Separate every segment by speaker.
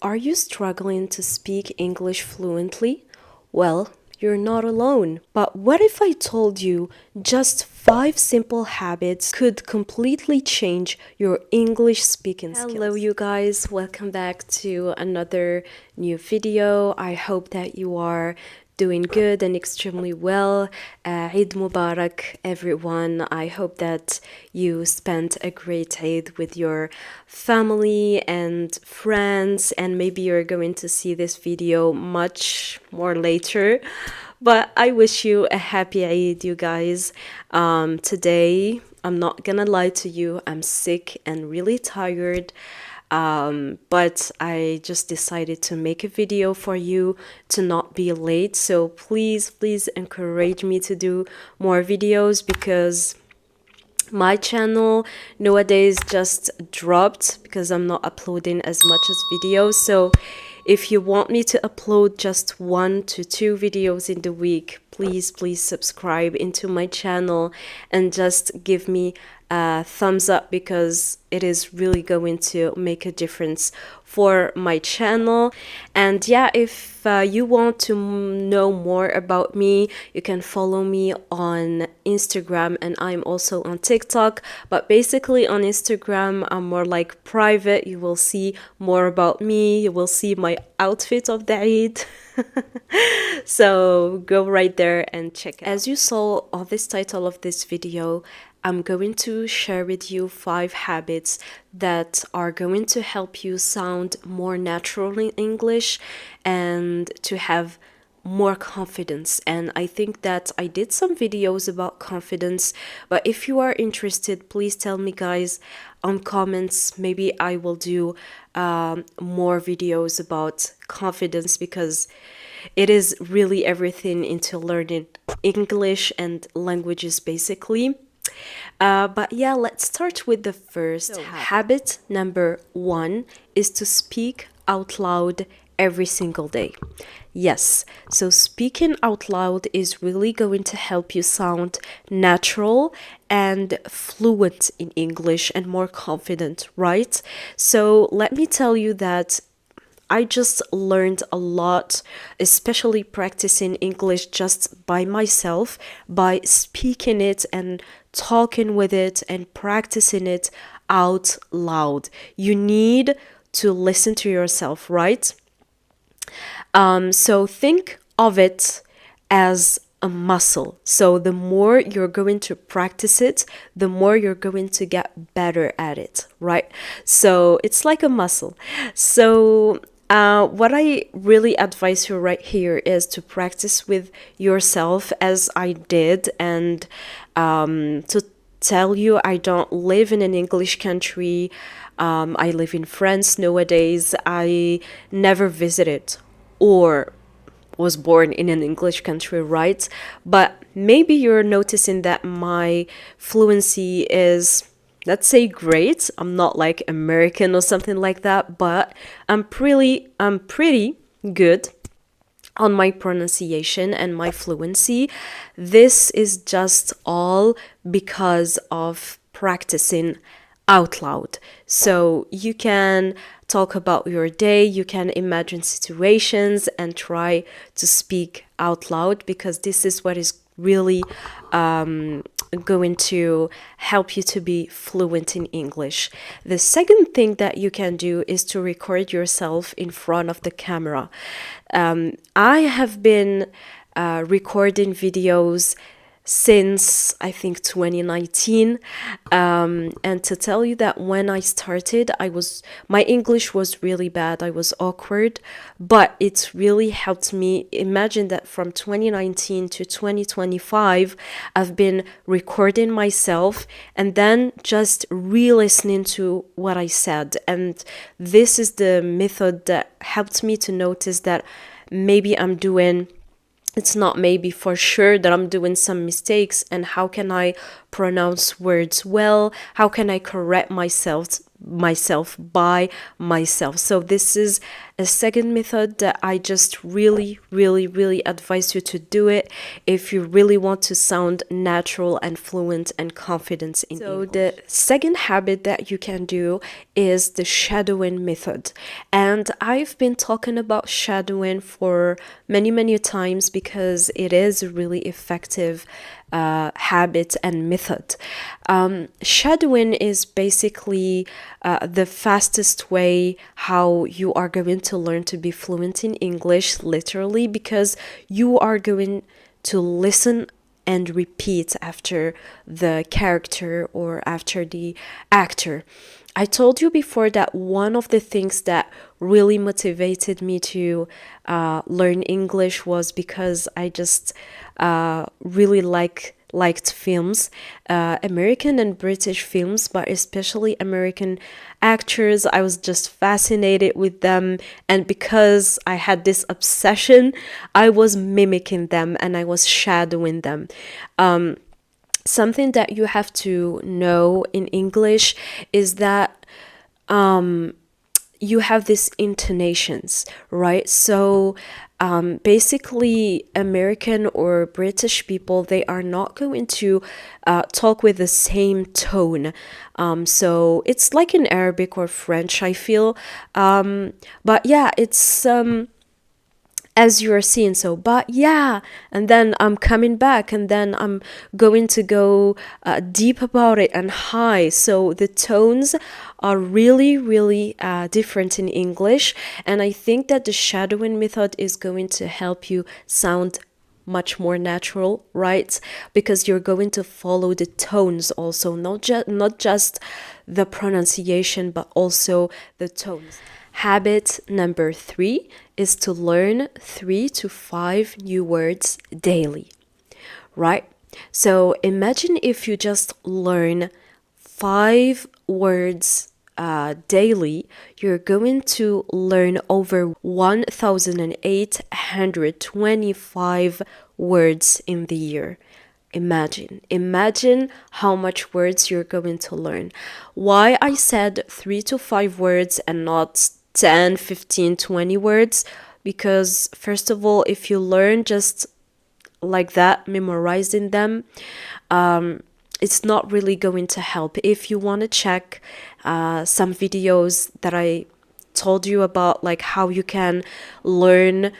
Speaker 1: Are you struggling to speak English fluently? Well, you're not alone. But what if I told you just 5 simple habits could completely change your English speaking skills? Hello, you guys. Welcome back to another new video. I hope that you are doing good and extremely well. Eid Mubarak, everyone. I hope that you spent a great Eid with your family and friends, and maybe you're going to see this video much more later. But I wish you a happy Eid, you guys. Today, I'm not gonna lie to you, I'm sick and really tired. But I just decided to make a video for you to not be late. So please encourage me to do more videos because my channel nowadays just dropped because I'm not uploading as much as videos. So if you want me to upload just 1 to 2 videos in the week, please subscribe into my channel and just give me a thumbs up because it is really going to make a difference for my channel. And yeah, if you want to know more about me, you can follow me on Instagram, and I'm also on TikTok. But basically on Instagram, I'm more like private. You will see more about me. You will see my outfit of the Eid. So go right there and check it out. As you saw on this title of this video, I'm going to share with you 5 habits that are going to help you sound more natural in English and to have more confidence. And I think that I did some videos about confidence, but if you are interested, please tell me, guys, on comments. Maybe I will do more videos about confidence because it is really everything into learning English and languages basically. But yeah, let's start with the first habit. Number 1 is to speak out loud every single day. Yes, so speaking out loud is really going to help you sound natural and fluent in English and more confident, right? So let me tell you that I just learned a lot, especially practicing English just by myself, by speaking it and talking with it and practicing it out loud. You need to listen to yourself, right? So think of it as a muscle. So the more you're going to practice it, the more you're going to get better at it, right? So it's like a muscle. So what I really advise you right here is to practice with yourself as I did, and to tell you, I don't live in an English country. I live in France nowadays. I never visited or was born in an English country, right? But maybe you're noticing that my fluency is, let's say, great. I'm not like American or something like that, but I'm pretty good on my pronunciation and my fluency. This is just all because of practicing out loud. So you can talk about your day, you can imagine situations and try to speak out loud because this is what is really going to help you to be fluent in English. The second thing that you can do is to record yourself in front of the camera. I have been recording videos since I think 2019, and to tell you that when I started, my English was really bad. I was awkward, but it's really helped me. Imagine that from 2019 to 2025, I've been recording myself and then just re-listening to what I said, and this is the method that helped me to notice that maybe I'm doing, it's not maybe, for sure, that I'm doing some mistakes, and how can I pronounce words well? How can I correct myself, by myself. So this is a second method that I just really, really, really advise you to do it if you really want to sound natural and fluent and confident in English. So the second habit that you can do is the shadowing method. And I've been talking about shadowing for many, many times because it is a really effective habit and method. Shadowing is basically the fastest way how you are going to learn to be fluent in English, literally, because you are going to listen and repeat after the character or after the actor. I told you before that one of the things that really motivated me to learn English was because I just really liked films, American and British films, but especially American actors. I was just fascinated with them, and because I had this obsession, I was mimicking them and I was shadowing them. Something that you have to know in English is that you have these intonations, right? So basically, American or British people, they are not going to talk with the same tone. So it's like in Arabic or French, I feel. But yeah, it's as you are seeing. So, but yeah, and then I'm coming back, and then I'm going to go deep about it and high. So the tones are really, really different in English, and I think that the shadowing method is going to help you sound much more natural, right? Because you're going to follow the tones also, not just the pronunciation, but also the tones. Habit number 3 is to learn 3 to 5 new words daily, right? So imagine if you just learn 5 words daily, you're going to learn over 1,825 words in the year. Imagine how much words you're going to learn. Why I said 3 to 5 words and not 10, 15, 20 words? Because first of all, if you learn just like that, memorizing them, it's not really going to help. If you want to check some videos that I told you about, like how you can learn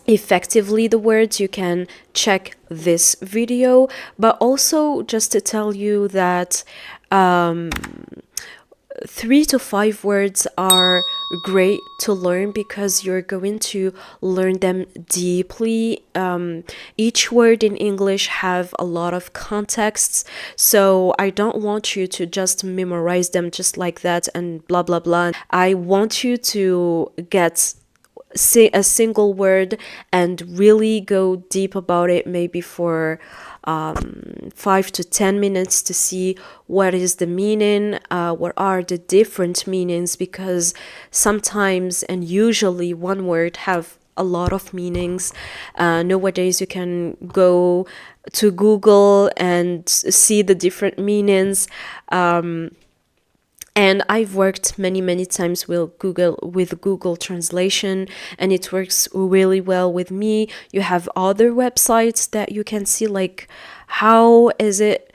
Speaker 1: effectively the words, you can check this video. But also just to tell you that 3 to 5 words are great to learn because you're going to learn them deeply. Each word in English have a lot of contexts, so I don't want you to just memorize them just like that and blah blah blah. I want you to get a single word and really go deep about it, maybe for 5 to 10 minutes to see what is the meaning, what are the different meanings, because sometimes and usually one word have a lot of meanings. Nowadays you can go to Google and see the different meanings. And I've worked many times with Google Translation, and it works really well with me. You have other websites that you can see, like how is it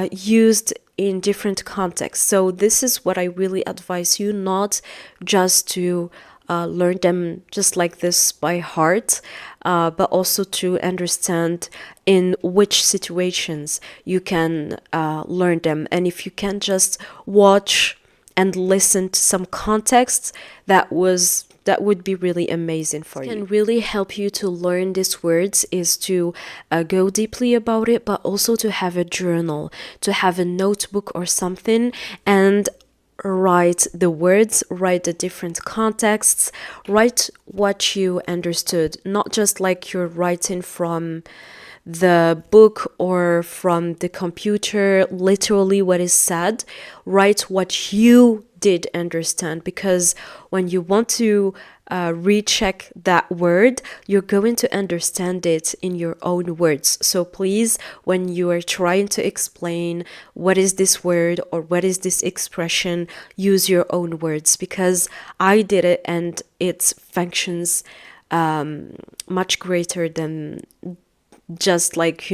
Speaker 1: used in different contexts. So this is what I really advise you, not just to learn them just like this by heart, but also to understand in which situations you can learn them. And if you can just watch and listen to some context, that would be really amazing for you. Can really help you to learn these words is to go deeply about it, but also to have a journal, to have a notebook or something, and write the words, write the different contexts, write what you understood, not just like you're writing from the book or from the computer, literally what is said. Write what you did understand, because when you want to recheck that word, you're going to understand it in your own words. So please, when you are trying to explain what is this word or what is this expression, use your own words, because I did it and it functions much greater than just like,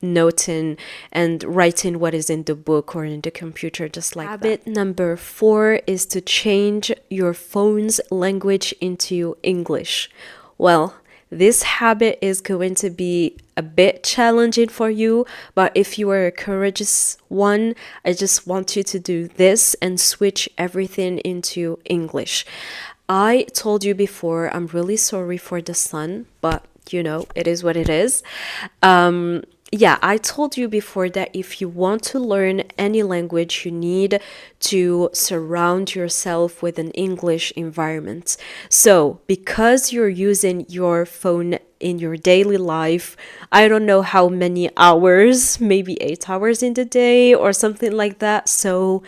Speaker 1: noting and writing what is in the book or in the computer, just like that. Habit number 4 is to change your phone's language into English. Well, this habit is going to be a bit challenging for you, but if you are a courageous one, I just want you to do this and switch everything into English. I told you before, I'm really sorry for the sun, but it is what it is. Yeah, I told you before that if you want to learn any language, you need to surround yourself with an English environment. So, because you're using your phone in your daily life, I don't know how many hours, maybe 8 hours in the day or something like that. So,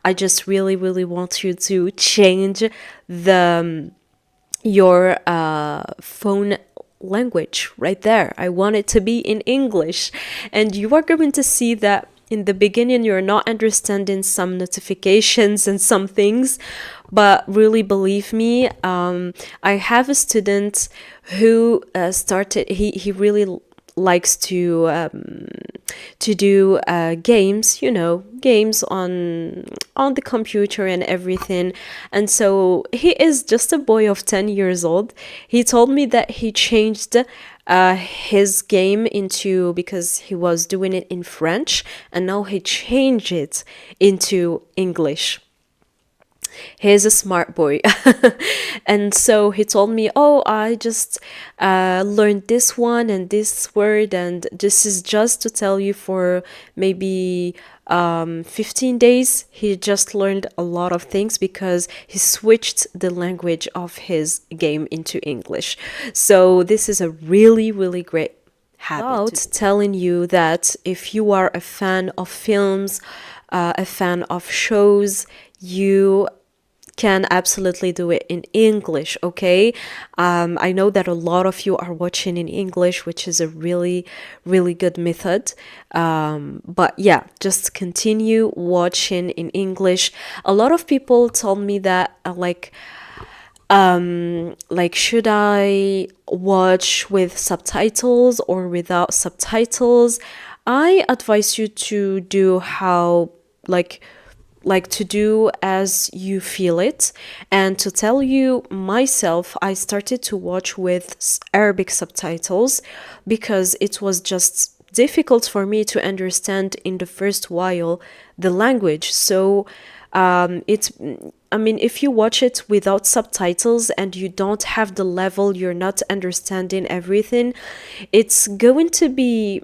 Speaker 1: I just really, really want you to change your phone language right there. I want it to be in English. And you are going to see that in the beginning you're not understanding some notifications and some things, but really believe me, I have a student who started, he really likes to do games, games on the computer and everything. And so he is just a boy of 10 years old. He told me that he changed his game into, because he was doing it in French, and now he changed it into English. He's a smart boy. And so he told me, oh, I just learned this one and this word, and this is just to tell you, for maybe 15 days he just learned a lot of things because he switched the language of his game into English. So this is a really, really great habit. About telling you that if you are a fan of films, a fan of shows, you can absolutely do it in English, okay? I know that a lot of you are watching in English, which is a really, really good method. But yeah, just continue watching in English. A lot of people told me that, should I watch with subtitles or without subtitles? I advise you to do how, to do as you feel it. And to tell you myself, I started to watch with Arabic subtitles because it was just difficult for me to understand in the first while the language. So if you watch it without subtitles and you don't have the level, you're not understanding everything, it's going to be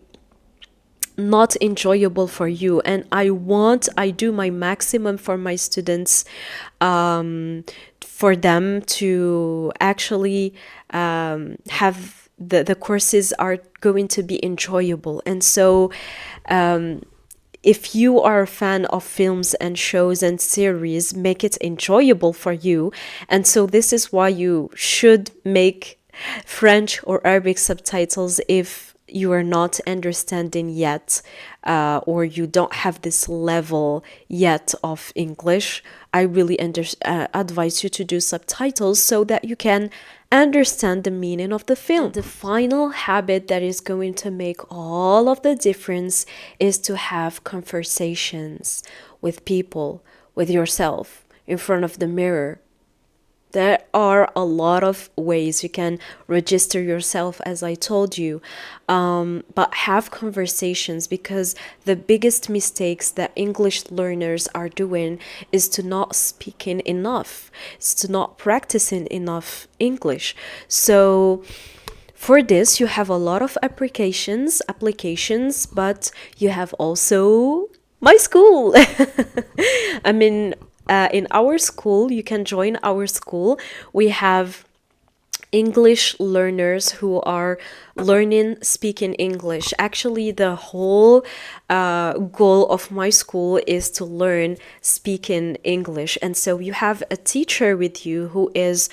Speaker 1: not enjoyable for you. And I do my maximum for my students, for them to actually have the courses are going to be enjoyable. And so if you are a fan of films and shows and series, make it enjoyable for you. And so this is why you should make French or Arabic subtitles if you are not understanding yet, or you don't have this level yet of English. I really advise you to do subtitles so that you can understand the meaning of the film. And the final habit that is going to make all of the difference is to have conversations with people, with yourself, in front of the mirror. There are a lot of ways you can register yourself, as I told you, but have conversations, because the biggest mistakes that English learners are doing is to not speaking enough, is to not practicing enough English. So for this, you have a lot of applications, but you have also my school. In our school, you can join our school. We have English learners who are learning speaking English. Actually, the whole goal of my school is to learn speaking English. And so you have a teacher with you who is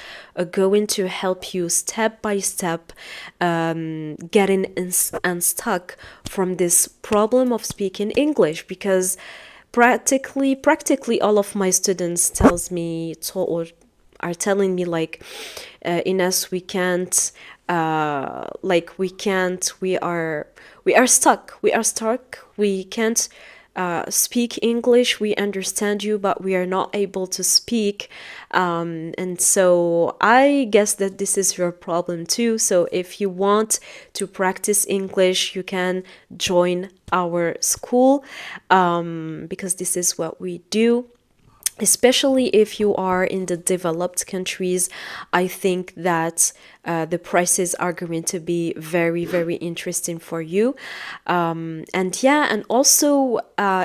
Speaker 1: going to help you step by step, getting unstuck from this problem of speaking English, because practically all of my students or are telling me like, Ines, we can't, we are stuck, we can't speak English. We understand you, but we are not able to speak. And so I guess that this is your problem too. So if you want to practice English, you can join our school, because this is what we do. Especially if you are in the developed countries, I think that the prices are going to be very, very interesting for you. And also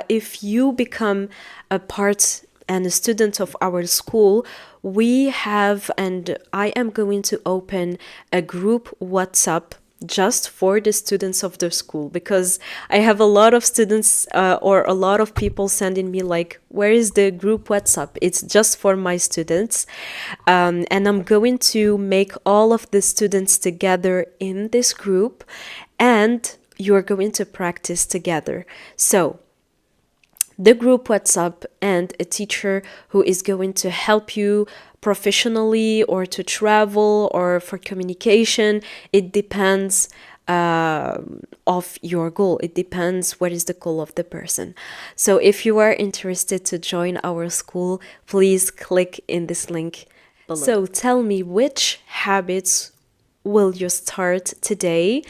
Speaker 1: if you become a part and a student of our school, we have, and I am going to open a group WhatsApp just for the students of the school, because I have a lot of students or a lot of people sending me like, where is the group WhatsApp? It's just for my students. And I'm going to make all of the students together in this group, and you're going to practice together. So the group WhatsApp and a teacher who is going to help you professionally or to travel or for communication. It depends of your goal. It depends what is the goal of the person. So if you are interested to join our school, please click in this link below. So tell me, which habits will you start today?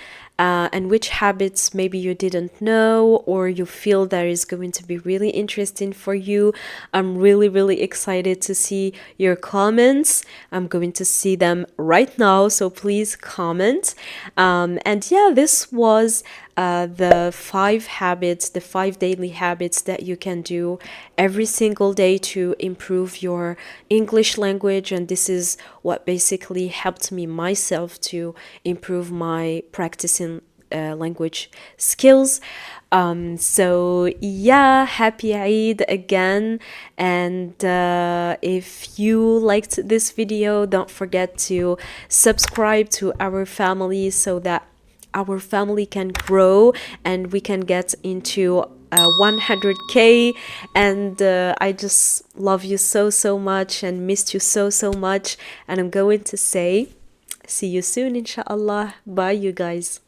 Speaker 1: And which habits maybe you didn't know or you feel that is going to be really interesting for you. I'm really, really excited to see your comments. I'm going to see them right now, so please comment. And yeah, this was the 5 daily habits that you can do every single day to improve your English language. And this is what basically helped me myself to improve my practicing language skills. So yeah, happy Eid again. And if you liked this video, don't forget to subscribe to our family so that our family can grow and we can get into 100K. And I just love you so much and missed you so much. And I'm going to say see you soon, inshallah. Bye, you guys.